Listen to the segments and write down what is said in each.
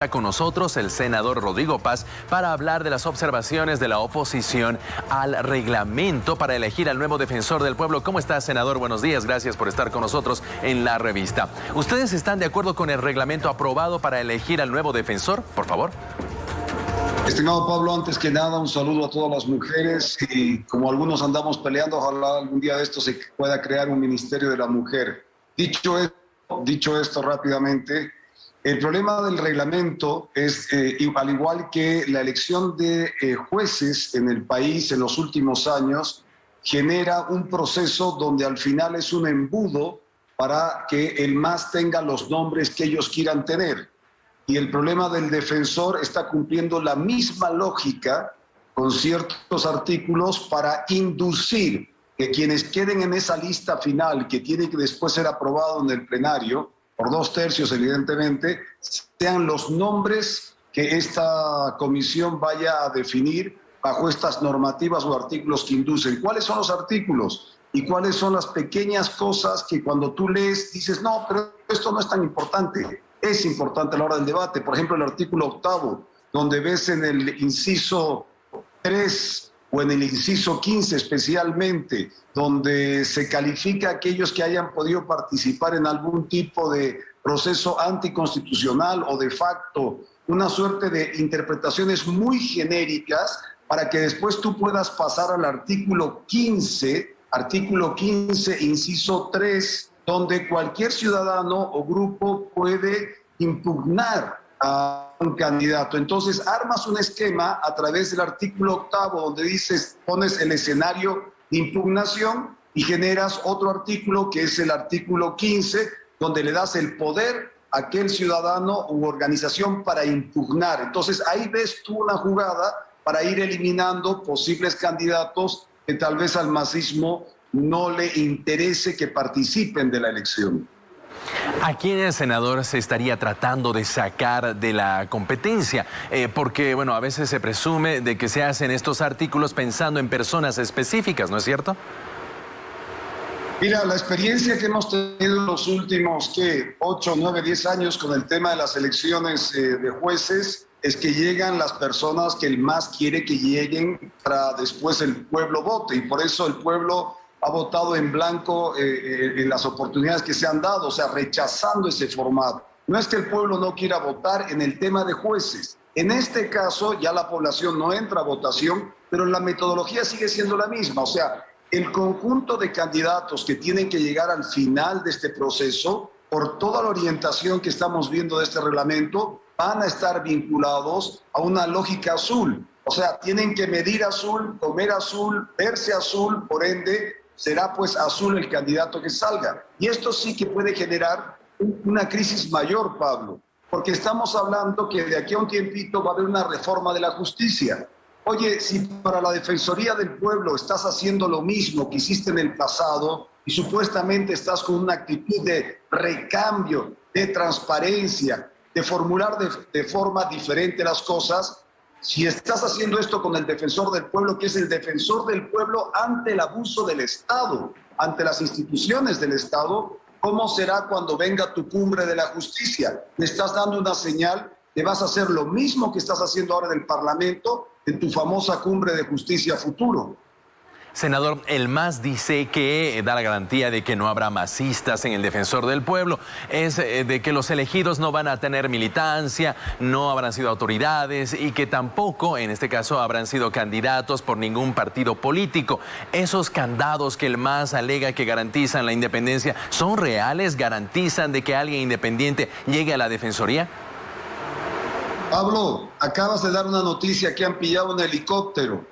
Está con nosotros el senador Rodrigo Paz para hablar de las observaciones de la oposición al reglamento para elegir al nuevo defensor del pueblo. ¿Cómo está, senador? Buenos días, gracias por estar con nosotros en la revista. ¿Ustedes están de acuerdo con el reglamento aprobado para elegir al nuevo defensor? Por favor. Estimado Pablo, antes que nada un saludo a todas las mujeres y como algunos andamos peleando, ojalá algún día de esto se pueda crear un ministerio de la mujer. Dicho esto rápidamente, el problema del reglamento es, al igual que la elección de jueces en el país en los últimos años, genera un proceso donde al final es un embudo para que el MAS tenga los nombres que ellos quieran tener. Y el problema del defensor está cumpliendo la misma lógica con ciertos artículos para inducir que quienes queden en esa lista final, que tiene que después ser aprobado en el plenario, por 2/3 evidentemente, sean los nombres que esta comisión vaya a definir bajo estas normativas o artículos que inducen. ¿Cuáles son los artículos? ¿Y cuáles son las pequeñas cosas que cuando tú lees dices, no, pero esto no es tan importante? Es importante a la hora del debate. Por ejemplo, el artículo 8º, donde ves en el inciso 3 o en el inciso 15 especialmente, donde se califica a aquellos que hayan podido participar en algún tipo de proceso anticonstitucional o de facto, una suerte de interpretaciones muy genéricas para que después tú puedas pasar al artículo 15, inciso 3, donde cualquier ciudadano o grupo puede impugnar a un candidato. Entonces armas un esquema a través del artículo 8º donde dices, pones el escenario de impugnación y generas otro artículo que es el artículo 15 donde le das el poder a aquel ciudadano u organización para impugnar. Entonces ahí ves tú una jugada para ir eliminando posibles candidatos que tal vez al masismo no le interese que participen de la elección. ¿A quién el senador se estaría tratando de sacar de la competencia? Porque, bueno, a veces se presume de que se hacen estos artículos pensando en personas específicas, ¿no es cierto? Mira, la experiencia que hemos tenido en los últimos, 8, 9, 10 años con el tema de las elecciones de jueces, es que llegan las personas que el MAS quiere que lleguen para después el pueblo vote. Y por eso el pueblo ha votado en blanco en las oportunidades que se han dado, o sea, rechazando ese formato. No es que el pueblo no quiera votar en el tema de jueces. En este caso ya la población no entra a votación, pero la metodología sigue siendo la misma. O sea, el conjunto de candidatos que tienen que llegar al final de este proceso, por toda la orientación que estamos viendo de este reglamento, van a estar vinculados a una lógica azul. O sea, tienen que medir azul, comer azul, verse azul, por ende será pues azul el candidato que salga. Y esto sí que puede generar una crisis mayor, Pablo, porque estamos hablando que de aquí a un tiempito va a haber una reforma de la justicia. Oye, si para la Defensoría del Pueblo estás haciendo lo mismo que hiciste en el pasado y supuestamente estás con una actitud de recambio, de transparencia, de formular de forma diferente las cosas, si estás haciendo esto con el defensor del pueblo, que es el defensor del pueblo ante el abuso del Estado, ante las instituciones del Estado, ¿cómo será cuando venga tu cumbre de la justicia? Le estás dando una señal que vas a hacer lo mismo que estás haciendo ahora en el Parlamento, en tu famosa cumbre de justicia futuro. Senador, el MAS dice que da la garantía de que no habrá masistas en el defensor del pueblo, es de que los elegidos no van a tener militancia, no habrán sido autoridades y que tampoco, en este caso, habrán sido candidatos por ningún partido político. ¿Esos candados que el MAS alega que garantizan la independencia son reales? ¿Garantizan de que alguien independiente llegue a la defensoría? Pablo, acabas de dar una noticia que han pillado un helicóptero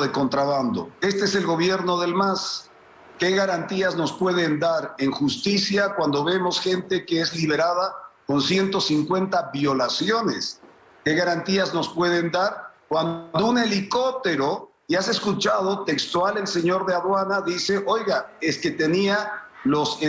de contrabando. Este es el gobierno del MAS. ¿Qué garantías nos pueden dar en justicia cuando vemos gente que es liberada con 150 violaciones? ¿Qué garantías nos pueden dar cuando un helicóptero, y has escuchado textual el señor de aduana, dice, oiga, es que tenía los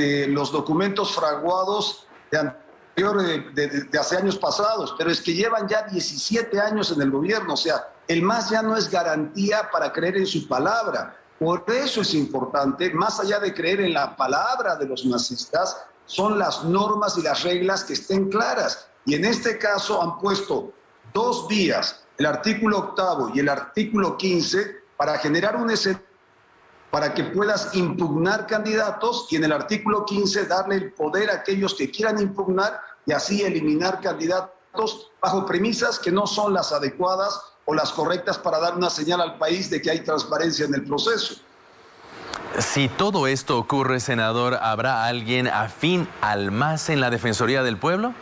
documentos fraguados de hace años pasados, pero es que llevan ya 17 años en el gobierno, o sea, el MAS ya no es garantía para creer en su palabra. Por eso es importante, más allá de creer en la palabra de los masistas, son las normas y las reglas que estén claras. Y en este caso han puesto 2 días, el artículo 8º y el artículo 15, para generar un escenario para que puedas impugnar candidatos, y en el artículo 15 darle el poder a aquellos que quieran impugnar y así eliminar candidatos bajo premisas que no son las adecuadas o las correctas para dar una señal al país de que hay transparencia en el proceso. Si todo esto ocurre, senador, ¿habrá alguien afín al MAS en la Defensoría del Pueblo?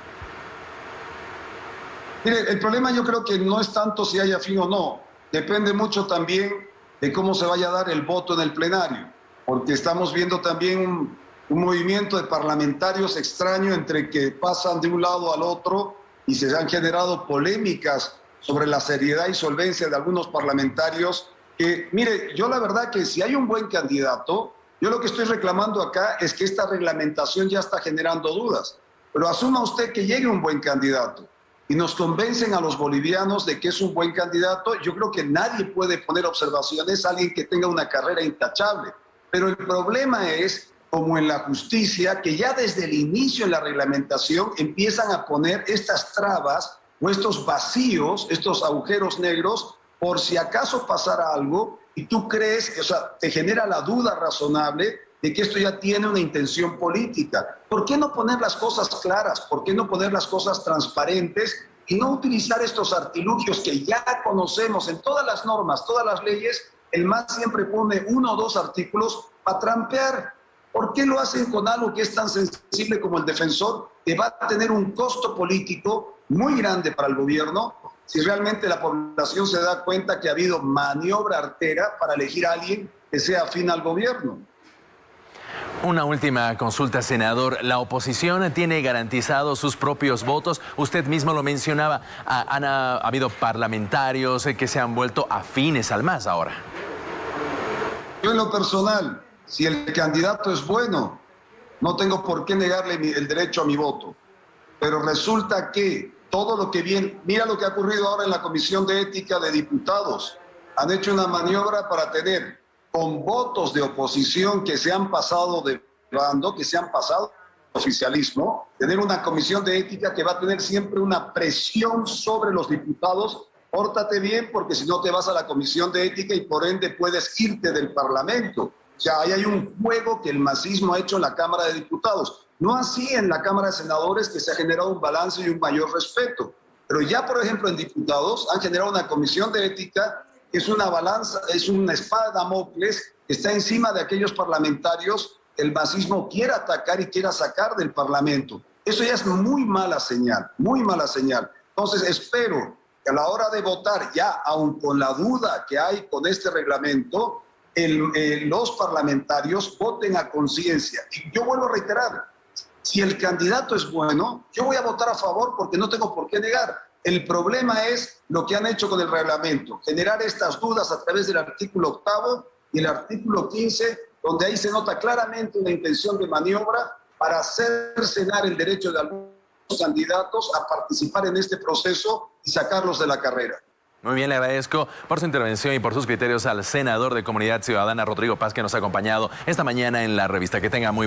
Mire, el problema yo creo que no es tanto si hay afín o no, depende mucho también de cómo se vaya a dar el voto en el plenario, porque estamos viendo también un movimiento de parlamentarios extraño entre que pasan de un lado al otro y se han generado polémicas sobre la seriedad y solvencia de algunos parlamentarios que, mire, yo la verdad que si hay un buen candidato, yo lo que estoy reclamando acá es que esta reglamentación ya está generando dudas, pero asuma usted que llegue un buen candidato y nos convencen a los bolivianos de que es un buen candidato. Yo creo que nadie puede poner observaciones a alguien que tenga una carrera intachable. Pero el problema es, como en la justicia, que ya desde el inicio en la reglamentación empiezan a poner estas trabas o estos vacíos, estos agujeros negros, por si acaso pasara algo y tú crees, o sea, te genera la duda razonable de que esto ya tiene una intención política. ¿Por qué no poner las cosas claras? ¿Por qué no poner las cosas transparentes y no utilizar estos artilugios que ya conocemos en todas las normas, todas las leyes? El MAS siempre pone 1 o 2 artículos para trampear. ¿Por qué lo hacen con algo que es tan sensible como el defensor, que va a tener un costo político muy grande para el gobierno, si realmente la población se da cuenta que ha habido maniobra artera para elegir a alguien que sea afín al gobierno? Una última consulta, senador. ¿La oposición tiene garantizados sus propios votos? Usted mismo lo mencionaba. Ha habido parlamentarios que se han vuelto afines al MAS ahora. Yo en lo personal, si el candidato es bueno, no tengo por qué negarle el derecho a mi voto. Pero resulta que todo lo que viene... Mira lo que ha ocurrido ahora en la Comisión de Ética de Diputados. Han hecho una maniobra para tener, con votos de oposición que se han pasado de bando, que se han pasado de oficialismo, tener una comisión de ética que va a tener siempre una presión sobre los diputados. Pórtate bien, porque si no te vas a la comisión de ética y por ende puedes irte del Parlamento. O sea, ahí hay un juego que el masismo ha hecho en la Cámara de Diputados. No así en la Cámara de Senadores, que se ha generado un balance y un mayor respeto. Pero ya, por ejemplo, en diputados han generado una comisión de ética, es una balanza, es una espada de Damocles que está encima de aquellos parlamentarios que el masismo quiera atacar y quiera sacar del Parlamento. Eso ya es muy mala señal, muy mala señal. Entonces espero que a la hora de votar, ya aun con la duda que hay con este reglamento, los parlamentarios voten a conciencia. Y yo vuelvo a reiterar, si el candidato es bueno, yo voy a votar a favor porque no tengo por qué negar. El problema es lo que han hecho con el reglamento, generar estas dudas a través del artículo 8º y el artículo 15, donde ahí se nota claramente una intención de maniobra para cercenar el derecho de algunos candidatos a participar en este proceso y sacarlos de la carrera. Muy bien, le agradezco por su intervención y por sus criterios al senador de Comunidad Ciudadana, Rodrigo Paz, que nos ha acompañado esta mañana en la revista. Que tenga muy